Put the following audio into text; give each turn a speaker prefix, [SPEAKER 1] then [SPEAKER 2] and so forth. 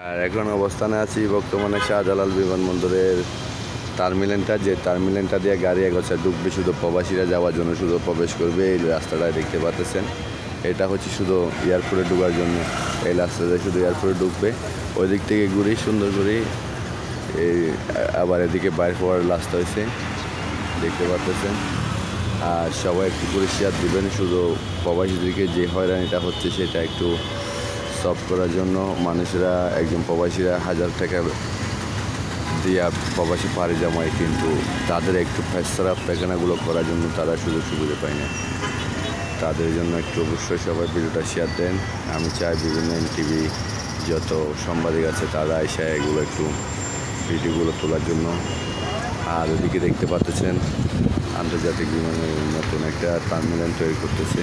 [SPEAKER 1] আর এখন অবস্থানে আছি বর্তমানে শাহজালাল বিমানবন্দরের টার্মিনালটা, যে টার্মিনালটা দিয়ে গাড়ি এগোচ্ছে ঢুকবে, শুধু প্রবাসীরা যাওয়ার জন্য শুধু প্রবেশ করবে। এই রাস্তাটা দেখতে পাচ্ছেন, এটা হচ্ছে শুধু এয়ারপোর্টে ঢোকার জন্য। এই রাস্তাটা শুধু এয়ারপোর্টে ঢুকবে, ওই দিক থেকে ঘুরি সুন্দর করে এই আবার এদিকে বাইর হওয়ার রাস্তা হয়েছে, দেখতে পাচ্ছেন। আর সবাই একটু পরিষ্কার দিবেন, শুধু প্রবাসীদেরকে যে হয়রানিটা হচ্ছে সেটা একটু সলভ করার জন্য। মানুষেরা একজন প্রবাসীরা 1000 টাকা দিয়া প্রবাসী পাড়ি জমায়, কিন্তু তাদের একটু পেশাব পায়খানাগুলো করার জন্য তারা সুযোগ সুবিধা পায় না। তাদের জন্য একটু অবশ্যই সবাই ভিডিওটা শেয়ার দেন। আমি চাই বিভিন্ন টিভি যত সাংবাদিক আছে তারা এসে এগুলো একটু ভিডিওগুলো তোলার জন্য। আর ওদিকে দেখতে পাচ্ছেন আন্তর্জাতিক বিমানের নতুন একটা টার্মিনাল তৈরি করতেছে।